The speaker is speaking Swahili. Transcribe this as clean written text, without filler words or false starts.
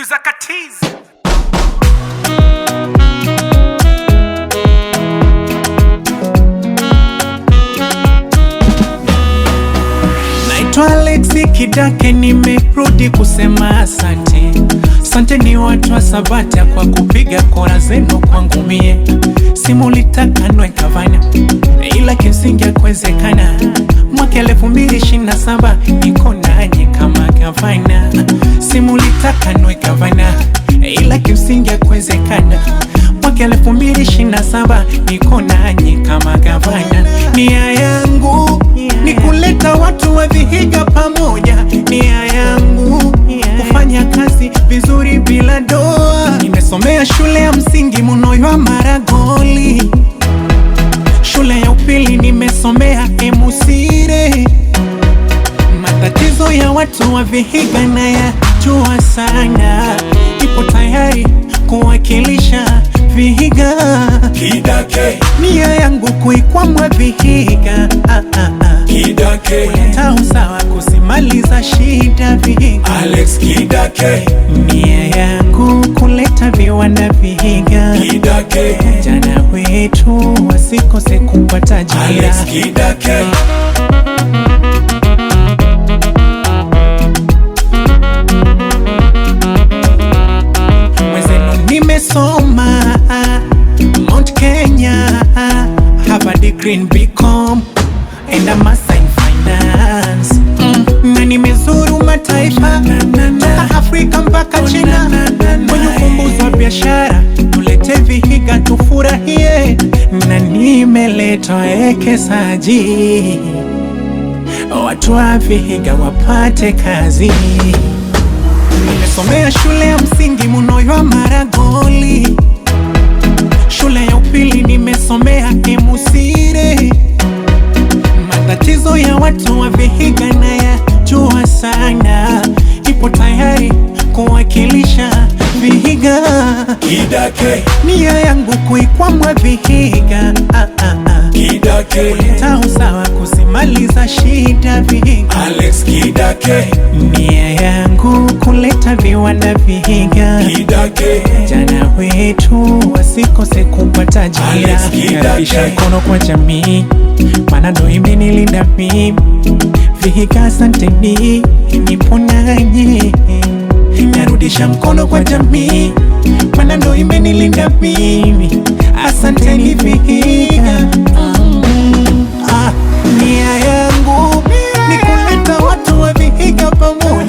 Producer Katiz. Naitwa Alexi Kidake, nimerudi kusema asante. Asante ni watu wa Sabatia kwa kupiga kura zenu kwangu mie. Simu litaka nwekavana ila kimsingi hakuwezekana. Mwaka 2027 niko nanyi kama gavana. Simu litaka nwekavana ila kimsingi hakuwezekana. Mwaka 2027 niko nanyi kama gavana. Nia yangu ni kuleta watu wa Vihiga pamoja. Nia yangu kufanya kazi vizuri bila doa. Nimesomea shule ya msingi Munoywa Maragoli, shule ya upili nimesomea Emusire. Matatizo ya watu wa Vihiga nayajua sana. Ipo tayari kuwakilisha Vihiga Kidake. Nia yangu kuikwamua Vihiga Kidake. kuleta usawa, kusimaliza shida Vihiga. Alex Kidake. Nia yangu kuleta viwanda Vihiga. Kidake. Jana wetu wasikose kupata ajira. Alex Kidake. Mwezenu nimesoma Mount Kenya, Harvard Green BCom and a master in finance. Na nimezuru mataifa toka Afrika mpaka China. Kwenye ufumbuzi wa biashara tulete Vihiga tufurahie. Na nimeleta wekezaji, watu wa Vihiga wapate kazi. Nimesomea shule ya msingi Munoywa Maragoli, shule ya upili nimesomea Emusire. Matatizo ya watu wa Vihiga nayajua sana. Ipo tayari kuwakilisha Vihiga. Kidake. Nia yangu kuikwamua Vihiga Kidake. kuleta usawa, kusimaliza shida Vihiga. Alex Kidake. Nia yangu kuleta viwanda Vihiga. Kidake. Jana wetu wasikose kupata ajira. Alex Kidake. Narudisha mkono kwa jamii, maana ndo imenilinda mimi. Vihiga asanteni, nipo nanyi. Narudisha mkono kwa jamii, maana ndo imenilinda mimi. Asanteni Vihiga. Nia yangu ni kuleta watu wa Vihiga pamoja.